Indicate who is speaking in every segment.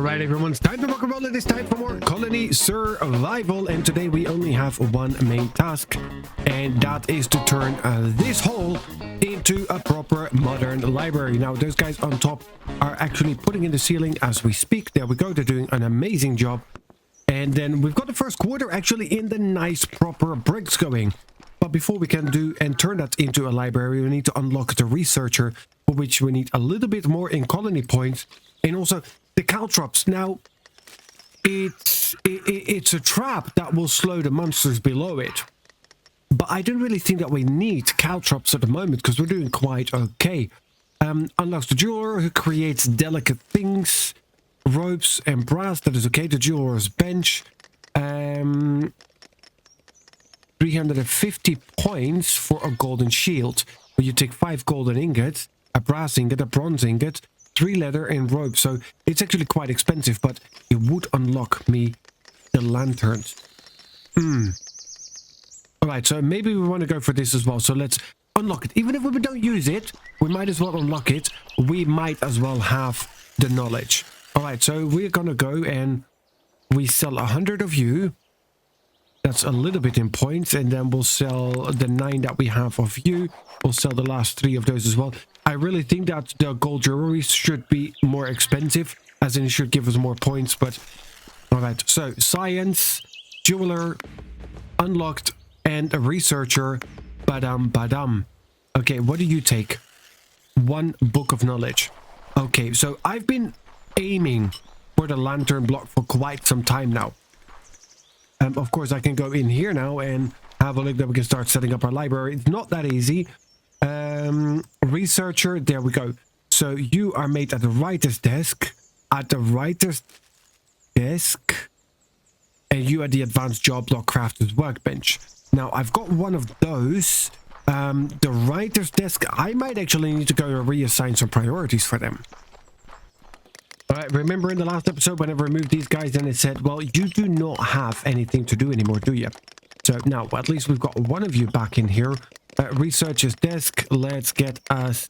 Speaker 1: Alright everyone, it's time to rock and roll. It is time for more colony survival, and today we only have one main task, and that is to turn this hole into a proper modern library. Now those guys on top are actually putting in the ceiling as we speak. There we go, they're doing an amazing job. And then we've got the first quarter actually in the nice proper bricks going. But before we can do and turn that into a library, we need to unlock the researcher, for which we need a little bit more in colony points, and also the caltrops. Now, it's a trap that will slow the monsters below it. But I don't really think that we need caltrops at the moment, because we're doing quite okay. Unlocks the jeweler, who creates delicate things, ropes and brass. That is okay. The jeweler's bench. 350 points for a golden shield, where you take 5 golden ingots, a brass ingot, a bronze ingot, 3 leather and rope. So it's actually quite expensive, but it would unlock me the lanterns. Alright, so maybe we want to go for this as well. So let's unlock it. Even if we don't use it, we might as well unlock it. We might as well have the knowledge. Alright, so we're gonna go and we sell 100 of you. That's a little bit in points, and then we'll sell the 9 that we have of you. We'll sell the last 3 of those as well. I really think that the gold jewelry should be more expensive, as in it should give us more points, but... Alright, so science, jeweler, unlocked, and a researcher. Badam. Okay, what do you take? 1 book of knowledge. Okay, so I've been aiming for the lantern block for quite some time now. Of course, I can go in here now and have a look that we can start setting up our library. It's not that easy. Researcher, there we go. So you are made at the writer's desk. At the writer's desk. And you are the advanced job block crafter's workbench. Now, I've got one of those. The writer's desk, I might actually need to go and reassign some priorities for them. Alright, remember in the last episode, whenever I removed these guys, then it said, well, you do not have anything to do anymore, do you? So now, at least we've got one of you back in here. Researcher's desk, let's get us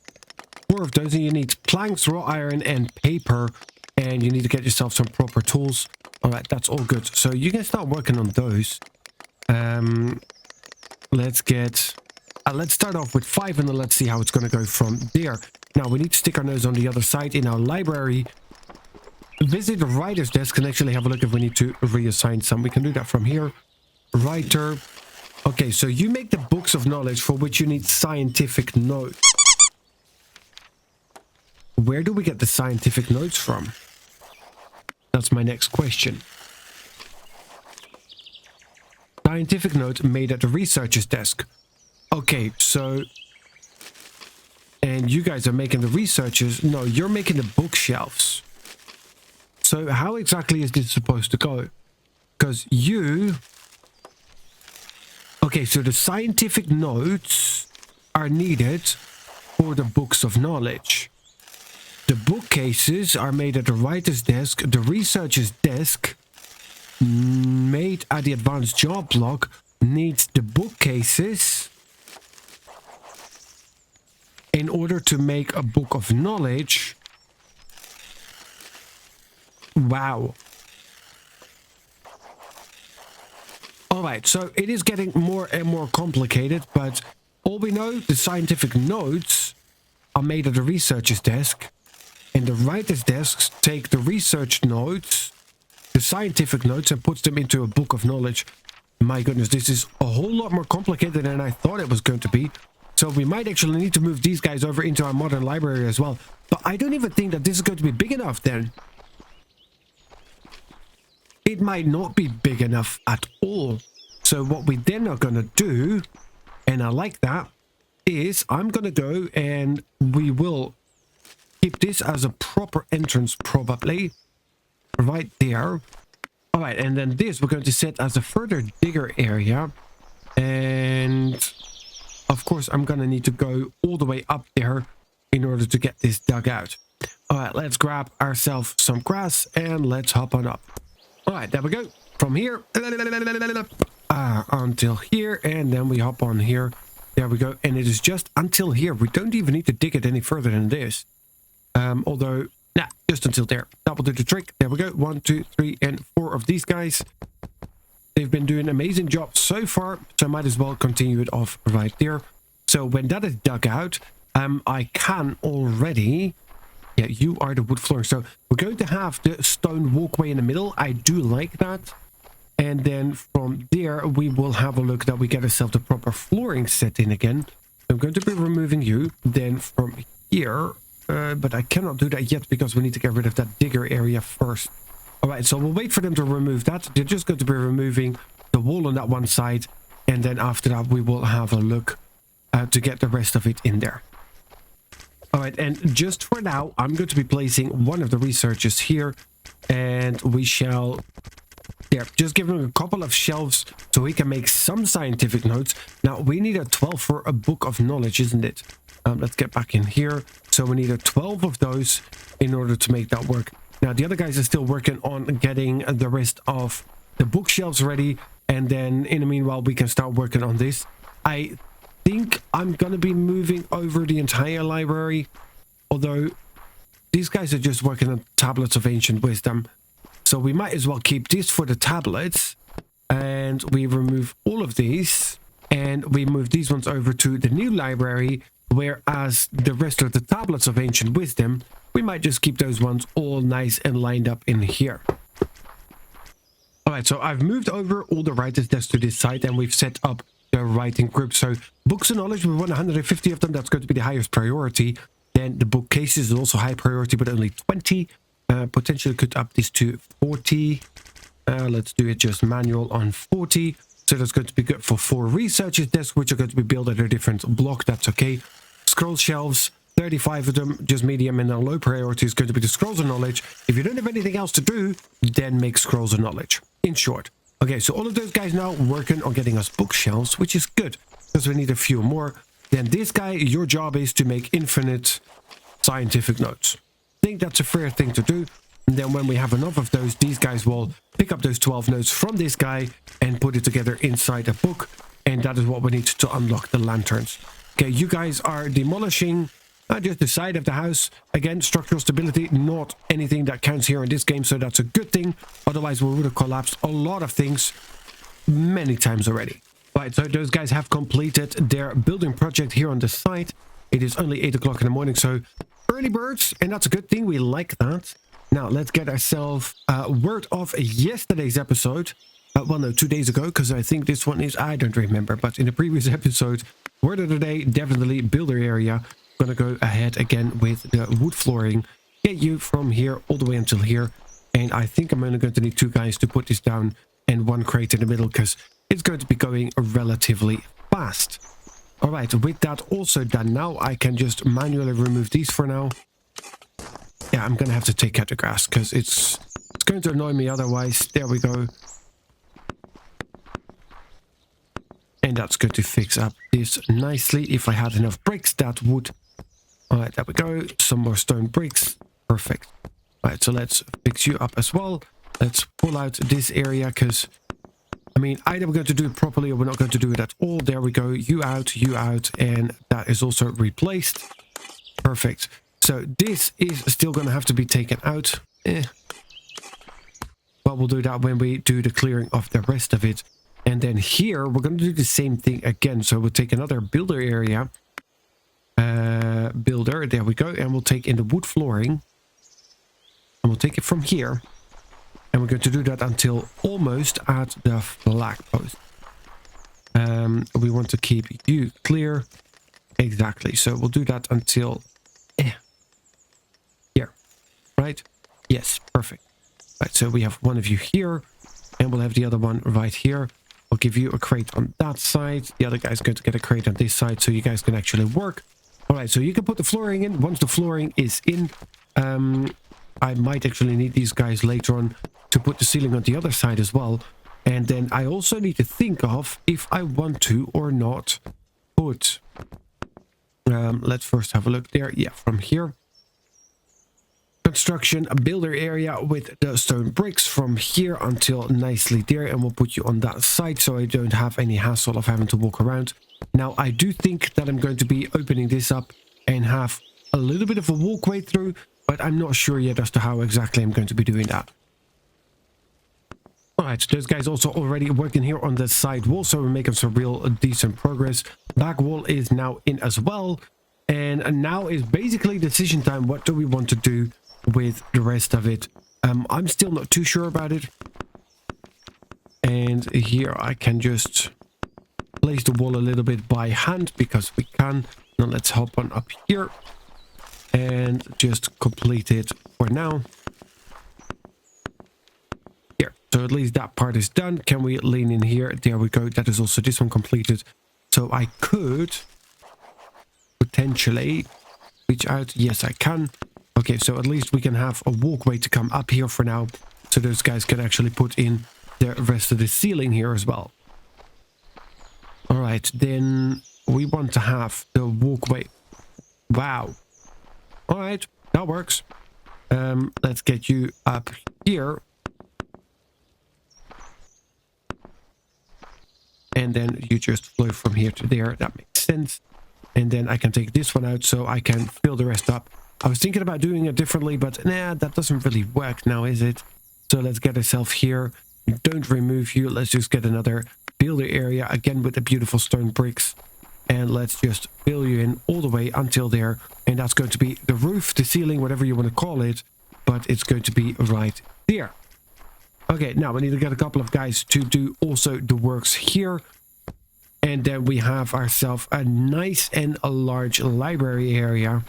Speaker 1: 4 of those. And you need planks, raw iron, and paper. And you need to get yourself some proper tools. Alright, that's all good. So you can start working on those. Let's start off with 5, and then let's see how it's going to go from there. Now, we need to stick our nose on the other side in our library. Visit the writer's desk and actually have a look if we need to reassign some. We can do that from here. Writer. Okay, so you make the books of knowledge, for which you need scientific notes. Where do we get the scientific notes from? That's my next question. Scientific note made at the researcher's desk. Okay, so... And you guys are making the researchers... No, you're making the bookshelves. So how exactly is this supposed to go? Because you... Okay, so the scientific notes are needed for the books of knowledge. The bookcases are made at the writer's desk. The researcher's desk, made at the advanced job block, needs the bookcases in order to make a book of knowledge. Wow. Alright, so it is getting more and more complicated, but all we know, the scientific notes are made at the researcher's desk, and the writer's desks take the research notes, the scientific notes, and puts them into a book of knowledge. My goodness, this is a whole lot more complicated than I thought it was going to be. So we might actually need to move these guys over into our modern library as well. But I don't even think that this is going to be big enough then. It might not be big enough at all. So what we then are going to do, and I like that, is I'm going to go and we will keep this as a proper entrance probably. Right there. Alright, and then this we're going to set as a further digger area. And of course I'm going to need to go all the way up there in order to get this dug out. Alright, let's grab ourselves some grass and let's hop on up. Alright, there we go. From here until here, and then we hop on here. There we go. And it is just until here. We don't even need to dig it any further than this. Although Nah, just until there. That will do the trick. There we go. 1, 2, 3, and 4 of these guys. They've been doing an amazing job so far, so I might as well continue it off right there. So when that is dug out, I can already... Yeah, you are the wood flooring. So we're going to have the stone walkway in the middle. I do like that. And then from there, we will have a look that we get ourselves the proper flooring set in again. I'm going to be removing you. Then from here, but I cannot do that yet because we need to get rid of that digger area first. All right, so we'll wait for them to remove that. They're just going to be removing the wall on that one side. And then after that, we will have a look to get the rest of it in there. All right, and just for now, I'm going to be placing one of the researchers here. And we shall... Yeah, just give him a couple of shelves so he can make some scientific notes. Now, we need a 12 for a book of knowledge, isn't it? Let's get back in here. So we need a 12 of those in order to make that work. Now, the other guys are still working on getting the rest of the bookshelves ready. And then, in the meanwhile, we can start working on this. I think I'm going to be moving over the entire library. Although, these guys are just working on tablets of ancient wisdom. So we might as well keep this for the tablets. And we remove all of these. And we move these ones over to the new library. Whereas the rest of the tablets of ancient wisdom, we might just keep those ones all nice and lined up in here. Alright, so I've moved over all the writers' desks to this side. And we've set up the writing group. So books of knowledge, we want 150 of them. That's going to be the highest priority. Then the bookcases is also high priority, but only 20. Potentially could up this to 40. Let's do it just manual on 40. So that's going to be good for 4 researchers' desks, which are going to be built at a different block. That's okay. Scroll shelves, 35 of them, just medium, and then low priority is going to be the scrolls of knowledge. If you don't have anything else to do, then make scrolls of knowledge. In short. Okay, so all of those guys now working on getting us bookshelves, which is good, because we need a few more. Then this guy, your job is to make infinite scientific notes. I think that's a fair thing to do. And then when we have enough of those, these guys will pick up those 12 notes from this guy and put it together inside a book. And that is what we need to unlock the lanterns. Okay, you guys are demolishing just the side of the house. Again, structural stability, not anything that counts here in this game, so that's a good thing. Otherwise, we would have collapsed a lot of things many times already. Right, so those guys have completed their building project here on the site. It is only 8 o'clock in the morning, so early birds, and that's a good thing. We like that. Now, let's get ourselves word of yesterday's episode. Well, no, 2 days ago, because I think this one is, I don't remember, but in the previous episode, word of the day, definitely builder area. I'm going to go ahead again with the wood flooring. Get you from here all the way until here. And I think I'm only going to need 2 guys to put this down and 1 crate in the middle, because it's going to be going relatively fast. All right, with that also done now, I can just manually remove these for now. Yeah, I'm going to have to take out the grass because it's going to annoy me otherwise. There we go. And that's going to fix up this nicely. If I had enough bricks, that would... All right, there we go. Some more stone bricks. Perfect. All right, so let's fix you up as well. Let's pull out this area because... I mean, either we're going to do it properly or we're not going to do it at all. There we go. You out, and that is also replaced. Perfect. So this is still going to have to be taken out. But we'll do that when we do the clearing of the rest of it. And then here, we're going to do the same thing again. So we'll take another builder area. Builder, there we go. And we'll take in the wood flooring. And we'll take it from here. And we're going to do that until almost at the flag post. We want to keep you clear. Exactly. So we'll do that until here. Right? Yes. Perfect. Right. So we have one of you here. And we'll have the other one right here. I'll give you a crate on that side. The other guy's going to get a crate on this side so you guys can actually work. All right. So you can put the flooring in. Once the flooring is in, I might actually need these guys later on to put the ceiling on the other side as well. And then I also need to think of if I want to or not put... let's first have a look there. Yeah, from here. Construction, a builder area with the stone bricks from here until nicely there. And we'll put you on that side so I don't have any hassle of having to walk around. Now, I do think that I'm going to be opening this up and have a little bit of a walkway through. but I'm not sure yet as to how exactly I'm going to be doing that. Alright, those guys also already working here on the side wall, so we're making some real decent progress. Back wall is now in as well, and now is basically decision time. What do we want to do with the rest of it? I'm still not too sure about it. And here I can just place the wall a little bit by hand because we can. Now let's hop on up here and just complete it for now. Here, so at least that part is done. Can we lean in here? There we go. That is also this one completed. So I could potentially reach out. Yes, I can. Okay, so at least we can have a walkway to come up here for now, so those guys can actually put in the rest of the ceiling here as well. All right, then we want to have the walkway. Wow. All right, that works. Let's get you up here. And then you just flow from here to there. That makes sense. And then I can take this one out so I can fill the rest up. I was thinking about doing it differently, but nah, that doesn't really work now, is it? So let's get ourselves here. Don't remove you. Let's just get another builder area again with the beautiful stone bricks. And let's just fill you in all the way until there. And that's going to be the roof, the ceiling, whatever you want to call it. But it's going to be right there. Okay, now we need to get a couple of guys to do also the works here. And then we have ourselves a nice and a large library area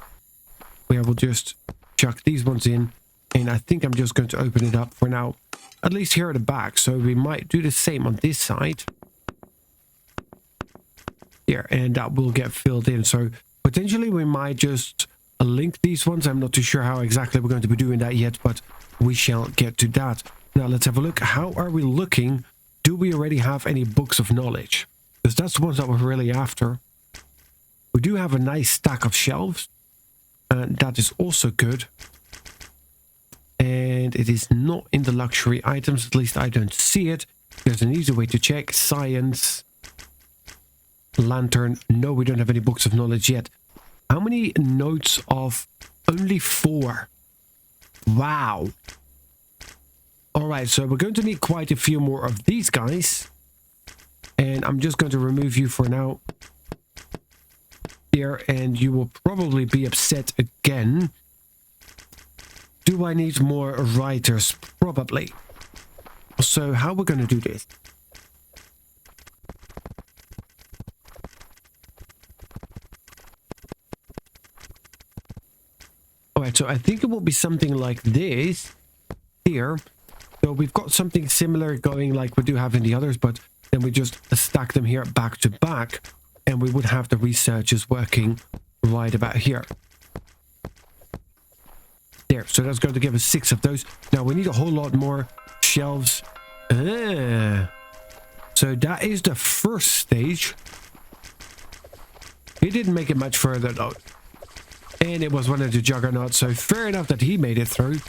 Speaker 1: where we'll just chuck these ones in. And I think I'm just going to open it up for now, at least here at the back. So we might do the same on this side. Here, and that will get filled in. So potentially we might just link these ones. I'm not too sure how exactly we're going to be doing that yet, but we shall get to that. Now let's have a look. How are we looking? Do we already have any books of knowledge? Because that's the ones that we're really after. We do have a nice stack of shelves. And that is also good. And it is not in the luxury items. At least I don't see it. There's an easy way to check. Science. Lantern. No, we don't have any books of knowledge yet. How many notes of? Only 4. Wow. Alright, so we're going to need quite a few more of these guys. And I'm just going to remove you for now. Here, and you will probably be upset again. Do I need more writers? Probably. So how we're going to do this? Alright, so I think it will be something like this here. So we've got something similar going like we do have in the others, but then we just stack them here back to back. And we would have the researchers working right about here. There, so that's going to give us 6 of those. Now we need a whole lot more shelves. So that is the first stage. He didn't make it much further though. And it was one of the juggernauts, so fair enough that he made it through.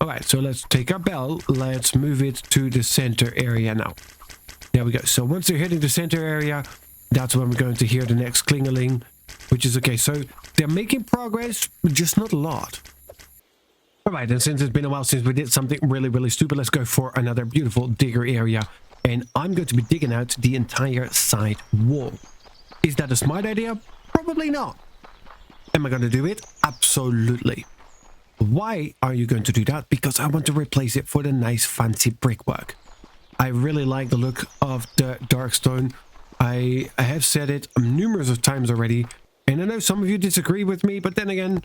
Speaker 1: Alright, so let's take our bell. Let's move it to the center area now. There we go. So once they're hitting the center area, that's when we're going to hear the next klingeling, which is okay. So they're making progress, but just not a lot. Alright, and since it's been a while since we did something really stupid, let's go for another beautiful digger area. And I'm going to be digging out the entire side wall. Is that a smart idea? Probably not. Am I going to do it? Absolutely. Why are you going to do that? Because I want to replace it for the nice fancy brickwork. I really like the look of the dark stone. I have said it numerous of times already, and I know some of you disagree with me, but then again,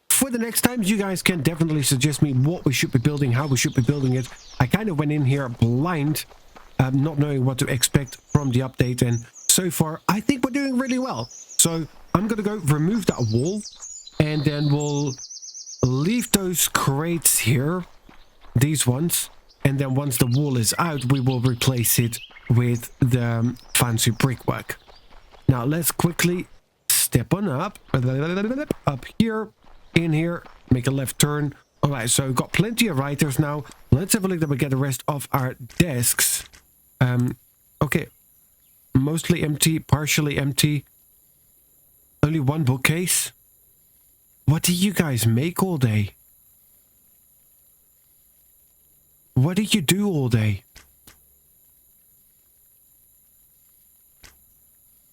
Speaker 1: for the next times, you guys can definitely suggest me what we should be building, how we should be building it. I kind of went in here blind, not knowing what to expect from the update, and so far, I think we're doing really well. So I'm going to go remove that wall. And then we'll leave those crates here, these ones, and then once the wall is out, we will replace it with the fancy brickwork. Now let's quickly step on up here, in here, make a left turn. All right, so we've got plenty of writers now. Let's have a look that we get the rest of our desks. Okay. mostly empty, partially empty. Only one bookcase. What do you guys make all day? What do you do all day?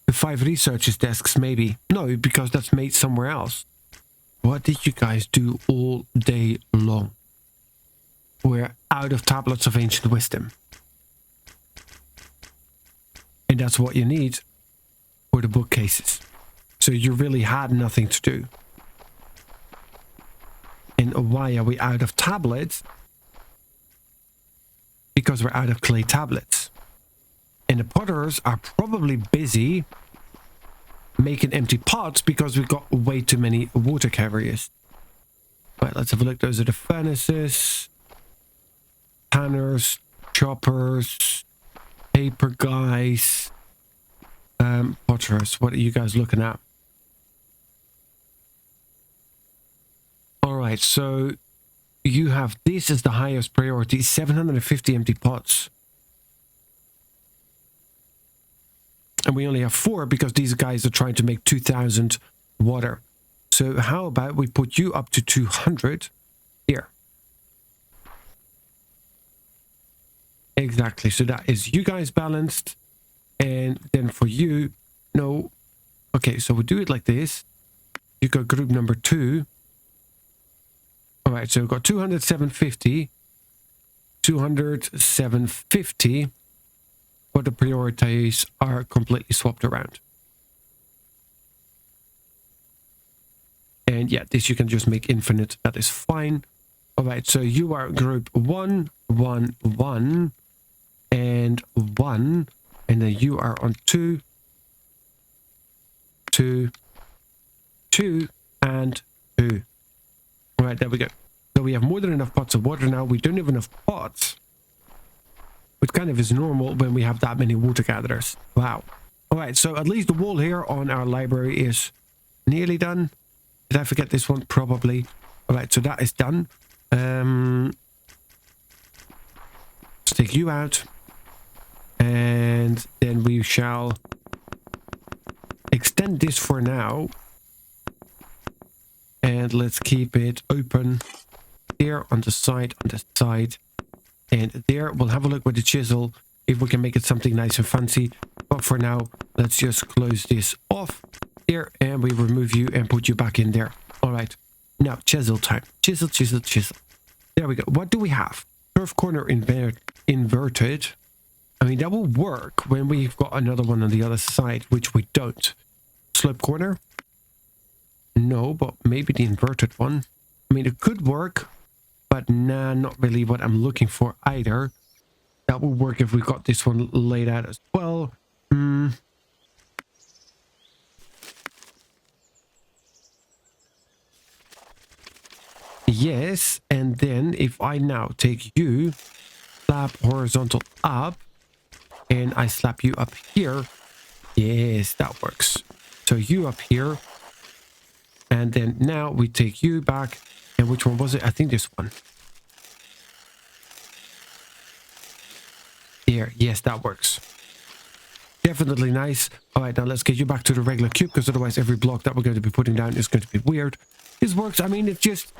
Speaker 1: The 5 researchers desks, maybe. No, because that's made somewhere else. What did you guys do all day long? We're out of tablets of ancient wisdom. And that's what you need for the bookcases. So you really had nothing to do. And why are we out of tablets? Because we're out of clay tablets. And the potters are probably busy making empty pots because we've got way too many water carriers. Right, let's have a look. Those are the furnaces, tanners, choppers, paper guys, potters. What are you guys looking at? All right, so you have this as the highest priority, 750 empty pots. And we only have 4 because these guys are trying to make 2000 water. So how about we put you up to 200 here? Exactly. So that is you guys balanced. And then for you, no. Okay, so we do it like this. You go group number 2. All right, so we've got 200, 750. 200, 750. But the priorities are completely swapped around. And yeah, this you can just make infinite. That is fine. All right, so you are group 1, 1, 1, and 1. And then you are on 2, 2, 2, and 2. All right, there we go. So we have more than enough pots of water now. We don't have enough pots. Which kind of is normal when we have that many water gatherers. Wow. All right, so at least the wall here on our library is nearly done. Did I forget this one? Probably. All right, so that is done. Let's take you out. And then we shall extend this for now. And let's keep it open here on the side, And there, we'll have a look with the chisel if we can make it something nice and fancy. But for now, let's just close this off here and we remove you and put you back in there. All right. Now, chisel time. Chisel, chisel, chisel. There we go. What do we have? Curve corner inverted. I mean, that will work when we've got another one on the other side, which we don't. Slope corner? No, but maybe the inverted one. I mean, it could work. But nah, not really what I'm looking for either. That will work if we got this one laid out as well. Yes, and then if I now take you, slap horizontal up, and I slap you up here. Yes, that works. So you up here. And then now we take you back. And which one was it? I think this one. There. Yes, that works. Definitely nice. All right, now let's get you back to the regular cube because otherwise every block that we're going to be putting down is going to be weird. This works. I mean, it's just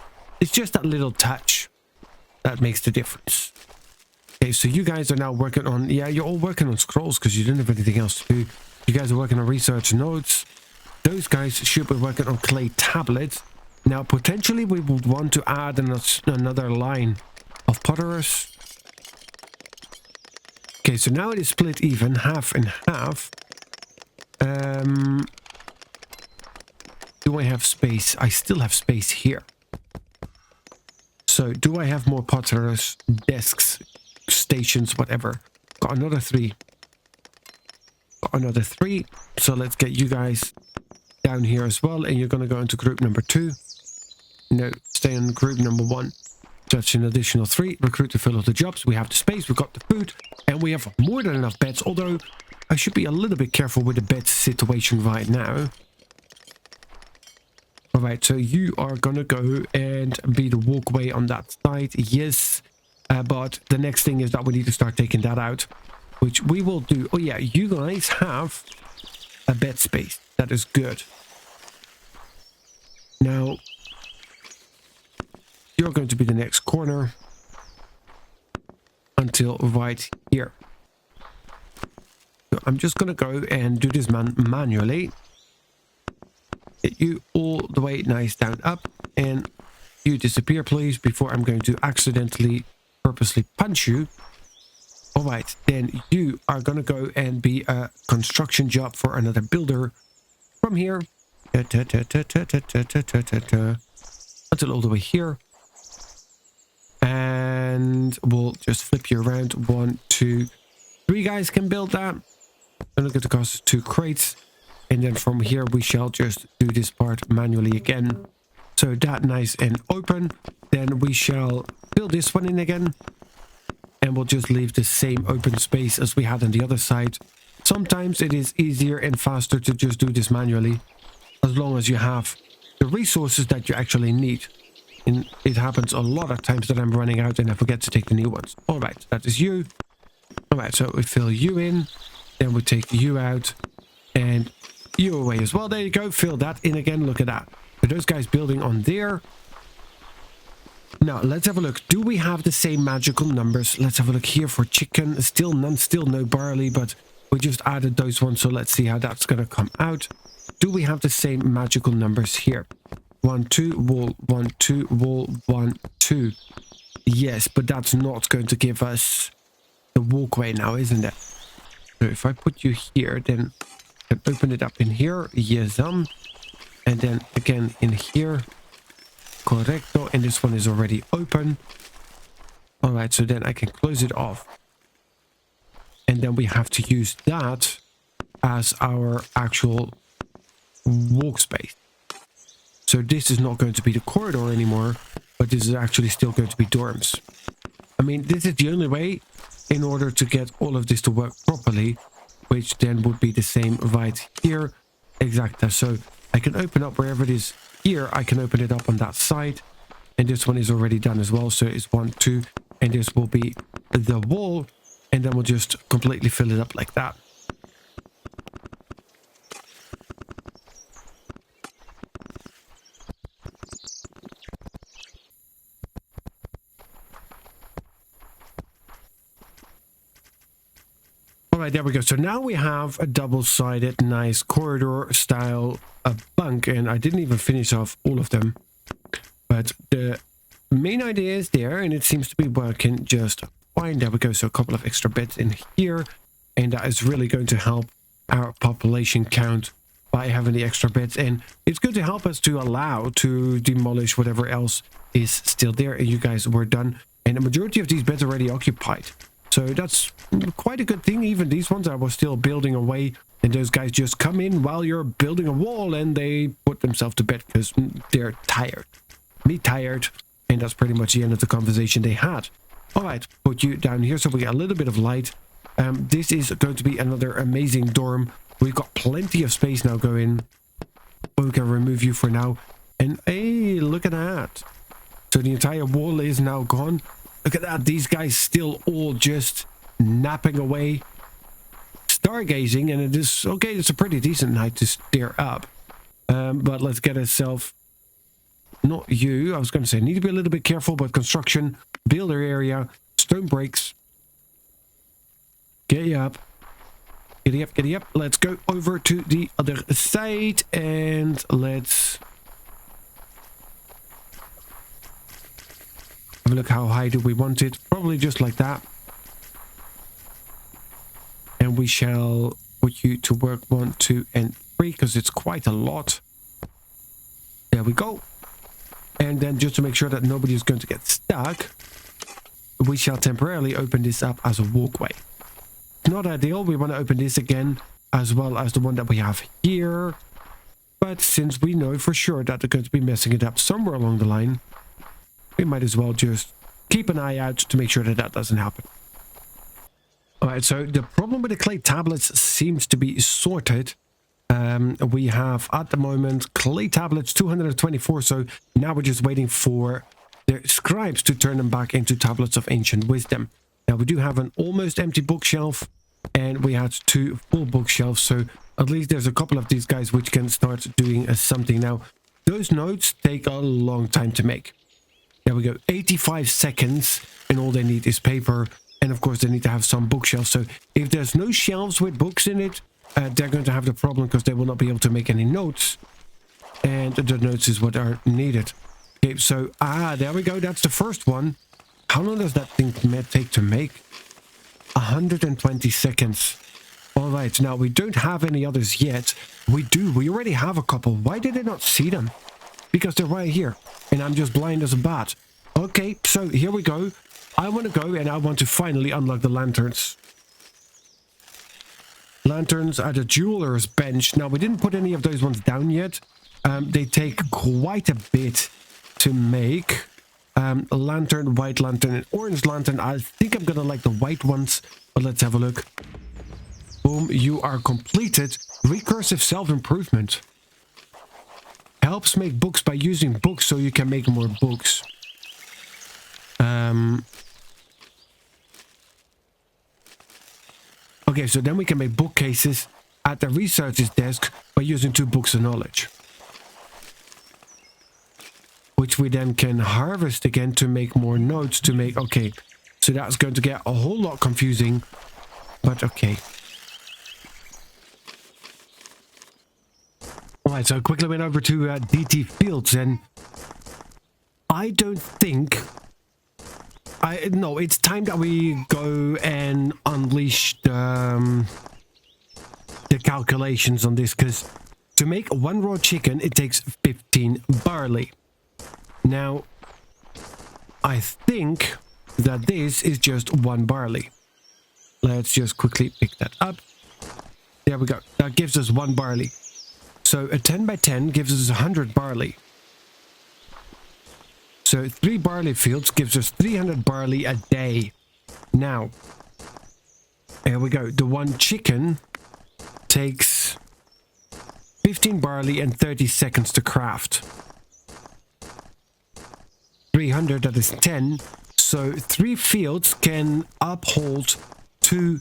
Speaker 1: that little touch that makes the difference. Okay, so you guys are now working on... Yeah, you're all working on scrolls because you didn't have anything else to do. You guys are working on research notes. Those guys should be working on clay tablets. Now, potentially, we would want to add another line of potterers. Okay, so now it is split even, half and half. Do I have space? I still have space here. So, do I have more potterers, desks, stations, whatever? Got another 3. Got another 3. So, let's get you guys down here as well. And you're going to go into group number 2. No, stay in group number 1. That's an additional 3. Recruit to fill all the jobs. We have the space, we've got the food, and we have more than enough beds. Although, I should be a little bit careful with the bed situation right now. Alright, so you are gonna go and be the walkway on that side. Yes. But the next thing is that we need to start taking that out. which we will do. Oh yeah, you guys have a bed space. That is good. Now, you're going to be the next corner until right here. So I'm just going to go and do this manually. Get you all the way nice down up, and you disappear please before I'm going to accidentally purposely punch you. All right, then you are going to go and be a construction job for another builder from here until all the way here. And we'll just flip you around. 1, 2, 3 guys can build that. And look at the cost, 2 crates. And then from here we shall just do this part manually again. So that nice and open. Then we shall fill this one in again. And we'll just leave the same open space as we had on the other side. Sometimes it is easier and faster to just do this manually, as long as you have the resources that you actually need. And it happens a lot of times that I'm running out and I forget to take the new ones. All right, that is you. All right, so we fill you in. Then we take you out and you away as well. There you go. Fill that in again. Look at that. So those guys building on there. Now, let's have a look. Do we have the same magical numbers? Let's have a look here for chicken. Still none, still no barley, but we just added those ones. So let's see how that's going to come out. Do we have the same magical numbers here? 1, 2, wool, 1, 2, wool, 1, 2. Yes, but that's not going to give us the walkway now, isn't it? So if I put you here, then I can open it up in here. Yes, and then again in here. Correcto, and this one is already open. All right, so then I can close it off. And then we have to use that as our actual walk space. So this is not going to be the corridor anymore, but this is actually still going to be dorms. I mean, this is the only way in order to get all of this to work properly, which then would be the same right here. Exactly. So I can open up wherever it is here. I can open it up on that side. And this one is already done as well. So it's 1, 2, and this will be the wall. And then we'll just completely fill it up like that. Alright, there we go. So now we have a double-sided, nice corridor style bunk, and I didn't even finish off all of them. But the main idea is there, and it seems to be working just fine. There we go. So a couple of extra beds in here, and that is really going to help our population count by having the extra beds. And it's going to help us to allow to demolish whatever else is still there. And you guys were done, and the majority of these beds are already occupied. So that's quite a good thing. Even these ones I was still building away, and those guys just come in while you're building a wall and they put themselves to bed because they're tired. Me tired, and that's pretty much the end of the conversation they had. All right, put you down here so we get a little bit of light. This is going to be another amazing dorm. We've got plenty of space now going. We can remove you for now. And hey, look at that. So the entire wall is now gone. Look at that. These guys still all just napping away, stargazing, and it is okay. It's a pretty decent night to stare up. But let's get ourselves, not you, I was going to say, need to be a little bit careful, but construction, builder area, stone breaks. Get you up. Get you up, get you up. Let's go over to the other side and let's have a look. How high do we want it? Probably just like that. And we shall put you to work 1, 2, and 3 because it's quite a lot. There we go. And then just to make sure that nobody is going to get stuck, we shall temporarily open this up as a walkway. Not ideal. We want to open this again as well as the one that we have here. But since we know for sure that they're going to be messing it up somewhere along the line, we might as well just keep an eye out to make sure that that doesn't happen. Alright, so the problem with the clay tablets seems to be sorted. We have at the moment clay tablets 224, so now we're just waiting for the scribes to turn them back into tablets of ancient wisdom. Now we do have an almost empty bookshelf, and we had 2 full bookshelves. So at least there's a couple of these guys which can start doing something. Now, those notes take a long time to make. There we go, 85 seconds, and all they need is paper. And of course, they need to have some bookshelves. So if there's no shelves with books in it, they're going to have the problem because they will not be able to make any notes. And the notes is what are needed. Okay, so, there we go. That's the first one. How long does that thing take to make? 120 seconds. All right, now we don't have any others yet. We do. We already have a couple. Why did I not see them? Because they're right here. And I'm just blind as a bat. Okay, so here we go. I want to go and I want to finally unlock the lanterns. Lanterns at a jeweler's bench. Now, we didn't put any of those ones down yet. They take quite a bit to make. A lantern, white lantern, and orange lantern. I think I'm gonna like the white ones, but let's have a look. Boom, you are completed. Recursive self-improvement. Helps make books by using books so you can make more books. Okay, so then we can make bookcases at the researcher's desk by using 2 books of knowledge. Which we then can harvest again to make more notes to make... Okay, so that's going to get a whole lot confusing, but okay. Alright, so I quickly went over to DT Fields, and I don't think... No, it's time that we go and unleash the calculations on this, because to make 1 raw chicken, it takes 15 barley. Now, I think that this is just 1 barley. Let's just quickly pick that up. There we go. That gives us 1 barley. So a 10 by 10 gives us 100 barley. So 3 barley fields gives us 300 barley a day. Now, there we go. The 1 chicken takes 15 barley and 30 seconds to craft. 300, that is 10. So 3 fields can uphold 2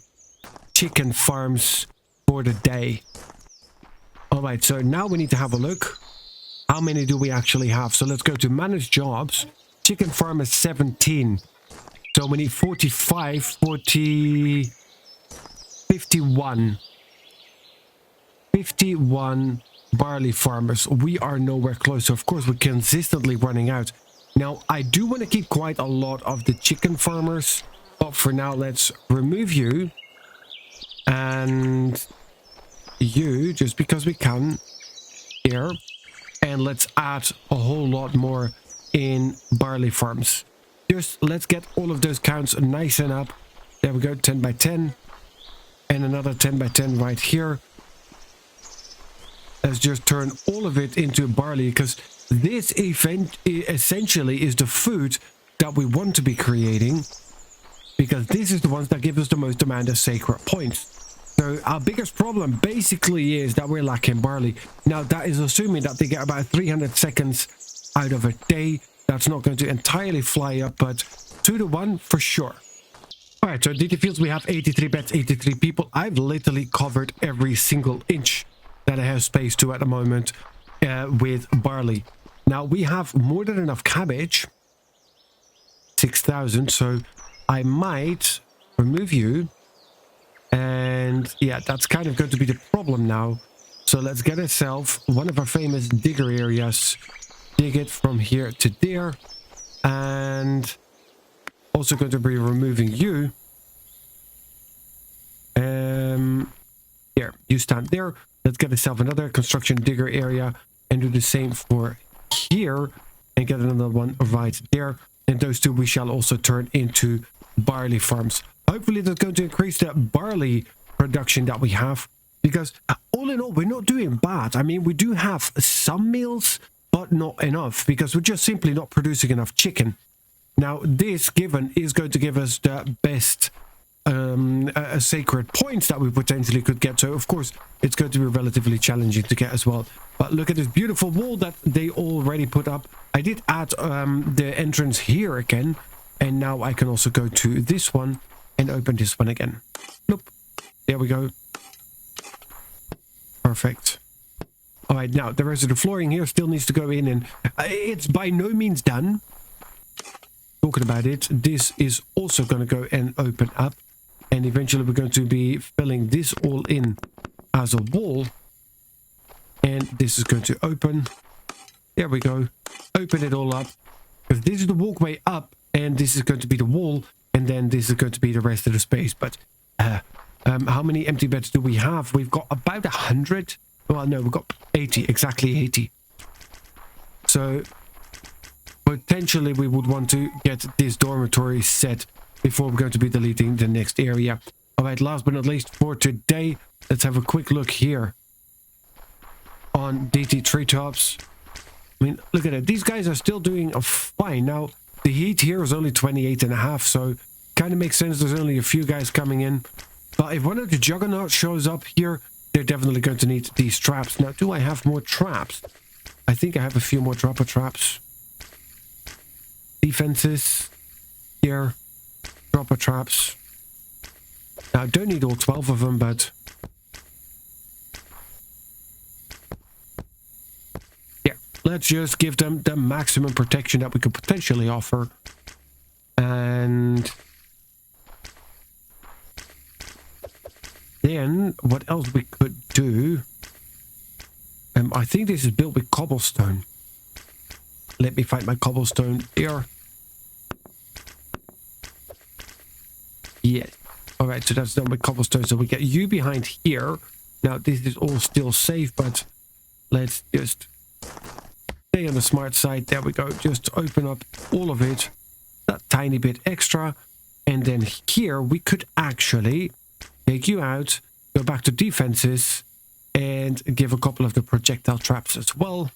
Speaker 1: chicken farms for the day. Alright, so now we need to have a look. How many do we actually have? So let's go to manage jobs. Chicken farm is 17. So we need 45, 40, 51. 51 barley farmers. We are nowhere close. So of course we're consistently running out. Now, I do want to keep quite a lot of the chicken farmers. But for now, let's remove you. And you, just because we can. Here. And let's add a whole lot more in barley farms. Just let's get all of those counts nice and up. There we go, 10 by 10. And another 10 by 10 right here. Let's just turn all of it into barley, because this event essentially is the food that we want to be creating, because this is the ones that give us the most amount of sacred points. So our biggest problem basically is that we're lacking barley. Now that is assuming that they get about 300 seconds out of a day. That's not going to entirely fly up, but 2 to 1 for sure. Alright, so DT Fields, we have 83 beds, 83 people. I've literally covered every single inch that I have space to at the moment with barley. Now we have more than enough cabbage, 6,000, so I might remove you. And yeah, that's kind of going to be the problem now. So let's get ourselves one of our famous digger areas. Dig it from here to there. And also going to be removing you. Here, you stand there. Let's get ourselves another construction digger area and do the same for here. And get another one right there. And those 2 we shall also turn into barley farms. Hopefully that's going to increase the barley production that we have, because all in all, we're not doing bad. I mean, we do have some meals, but not enough, because we're just simply not producing enough chicken. Now, this given is going to give us the best sacred points that we potentially could get. So, of course, it's going to be relatively challenging to get as well. But look at this beautiful wall that they already put up. I did add the entrance here again, and now I can also go to this one and open this one again. Nope. There we go. Perfect. All right, now the rest of the flooring here still needs to go in, and it's by no means done. Talking about it, this is also going to go and open up, and eventually we're going to be filling this all in as a wall, and this is going to open. There we go. Open it all up, because this is the walkway up, and this is going to be the wall, and then this is going to be the rest of the space. But how many empty beds do we have? We've got about 100. Well, no, we've got 80, exactly 80. So potentially we would want to get this dormitory set before we're going to be deleting the next area. All right, last but not least for today, let's have a quick look here on DT Treetops. I mean, look at it. These guys are still doing fine. Now, the heat here is only 28.5, so kind of makes sense. There's only a few guys coming in. But if one of the juggernauts shows up here, they're definitely going to need these traps. Now, do I have more traps? I think I have a few more dropper traps. Defenses here. Dropper traps. Now, I don't need all 12 of them, but yeah, let's just give them the maximum protection that we could potentially offer. And then what else we could do? I think this is built with cobblestone. Let me find my cobblestone here. Yeah. All right, so that's done with cobblestone. So we get you behind here. Now, this is all still safe, but let's just stay on the smart side. There we go. Just open up all of it. That tiny bit extra. And then here, we could actually take you out, go back to defenses, and give a couple of the projectile traps as well.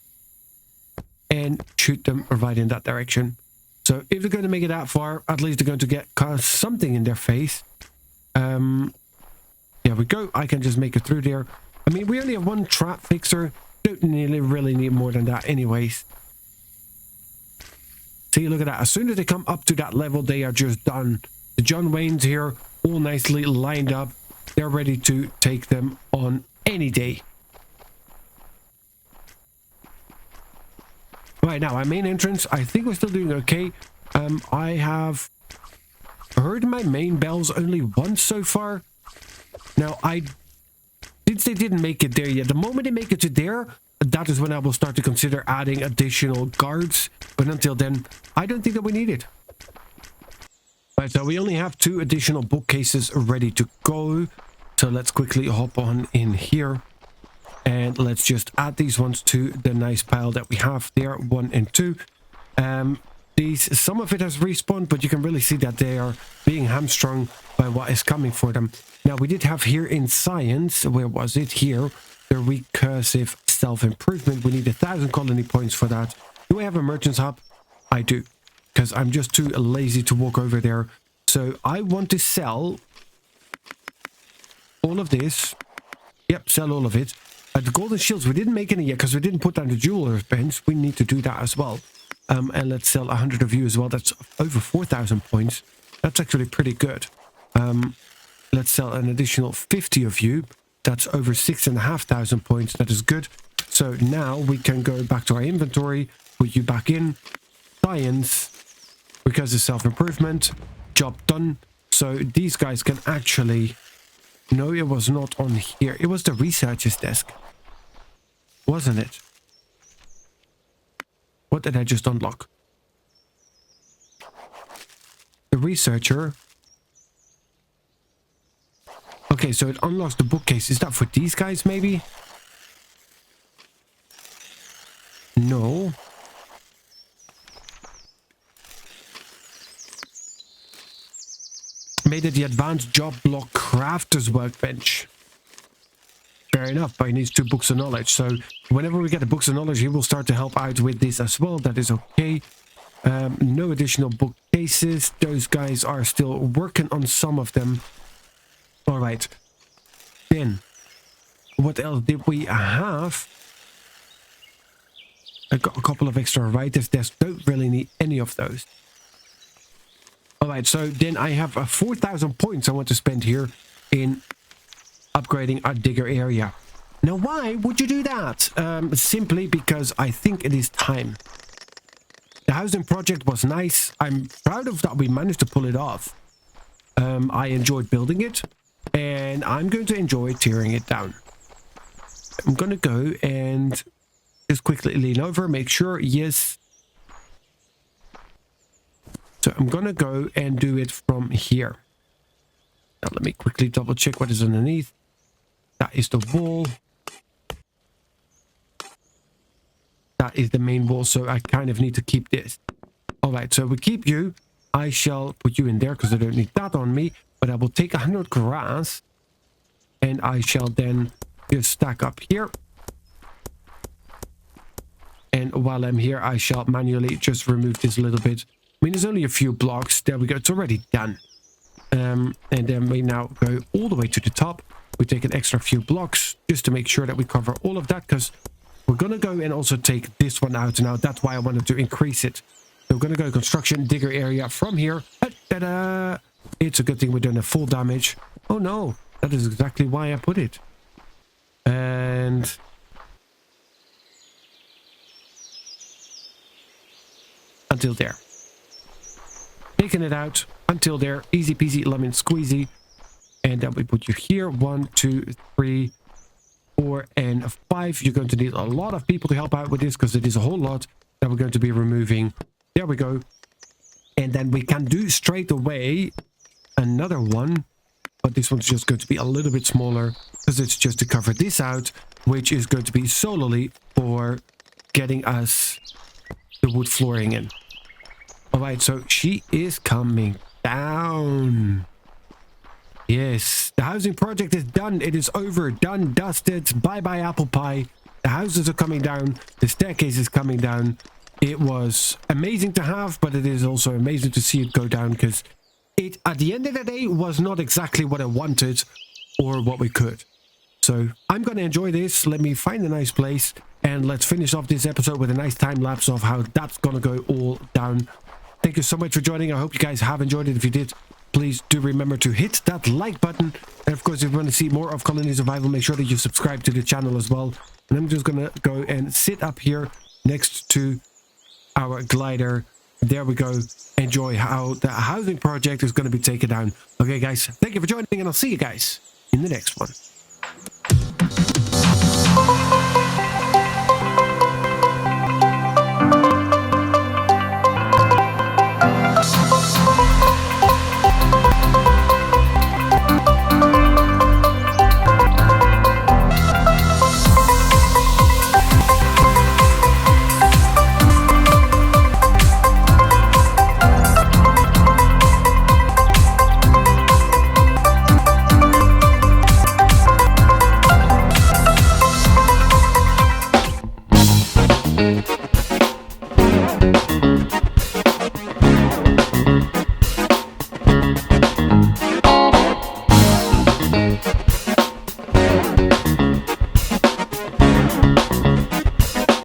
Speaker 1: And shoot them right in that direction. So if they're going to make it that far, at least they're going to get something in their face. There we go. I can just make it through there. I mean, we only have one trap fixer. Don't really need more than that anyways. See, look at that. As soon as they come up to that level, they are just done. The John Waynes here, all nicely lined up. They're ready to take them on any day. Right now, our main entrance, I think we're still doing okay. I have heard my main bells only once so far. Now, since they didn't make it there yet, the moment they make it to there, that is when I will start to consider adding additional guards. But until then, I don't think that we need it. Right, so we only have 2 additional bookcases ready to go. So let's quickly hop on in here. And let's just add these ones to the nice pile that we have there, 1 and 2. Some of it has respawned, but you can really see that they are being hamstrung by what is coming for them. Now, we did have here in science, where was it? Here, the recursive self-improvement. We need 1,000 colony points for that. Do I have a merchant's hub? I do, because I'm just too lazy to walk over there. So I want to sell all of this. Yep, sell all of it. The golden shields, we didn't make any yet because we didn't put down the jeweler's bench. We need to do that as well. And let's sell 100 of you as well. That's over 4,000 points. That's actually pretty good. Let's sell an additional 50 of you. That's over 6,500 points. That is good. So now we can go back to our inventory, put you back in. Science, because of self-improvement. Job done. So these guys can actually... No, it was not on here. It was the researcher's desk. Wasn't it? What did I just unlock? The researcher. Okay, so it unlocks the bookcase. Is that for these guys, maybe? No. Made it the advanced job block crafter's workbench. Fair enough, but he needs 2 books of knowledge. So whenever we get the books of knowledge, he will start to help out with this as well. That is okay. No additional bookcases. Those guys are still working on some of them. All right. Then, what else did we have? I got a couple of extra writers' desks. Don't really need any of those. All right, so then I have 4,000 points I want to spend here in upgrading our digger area. Now, why would you do that? Simply because I think it is time. The housing project was nice. I'm proud of that we managed to pull it off. I enjoyed building it, and I'm going to enjoy tearing it down. I'm going to go and just quickly lean over, make sure, yes. So I'm going to go and do it from here. Now let me quickly double check what is underneath. That is the wall. That is the main wall, so I kind of need to keep this. All right, so we keep you. I shall put you in there because I don't need that on me. But I will take 100 grass. And I shall then just stack up here. And while I'm here, I shall manually just remove this a little bit. I mean, there's only a few blocks. There we go. It's already done. And then we now go all the way to the top. We take an extra few blocks just to make sure that we cover all of that, because we're going to go and also take this one out now. That's why I wanted to increase it. So we're going to go construction digger area from here. Ta-da! It's a good thing we don't have full damage. Oh no, that is exactly why I put it. And until there. Taking it out until there. Easy peasy lemon squeezy. And then we put you here. 1, 2, 3, 4, and 5. You're going to need a lot of people to help out with this because it is a whole lot that we're going to be removing. There we go. And then we can do straight away another one. But this one's just going to be a little bit smaller because it's just to cover this out, which is going to be solely for getting us the wood flooring in. All right, so she is coming down. Yes, the housing project is done. It is over, done, dusted. Bye-bye apple pie. The houses are coming down. The staircase is coming down. It was amazing to have, but it is also amazing to see it go down because it, at the end of the day, was not exactly what I wanted or what we could. So I'm going to enjoy this. Let me find a nice place and let's finish off this episode with a nice time lapse of how that's going to go all down. Thank you so much for joining. I hope you guys have enjoyed it. If you did, please do remember to hit that like button. And of course, if you want to see more of Colony Survival, make sure that you subscribe to the channel as well. And I'm just going to go and sit up here next to our glider. There we go. Enjoy how the housing project is going to be taken down. Okay, guys, thank you for joining, and I'll see you guys in the next one.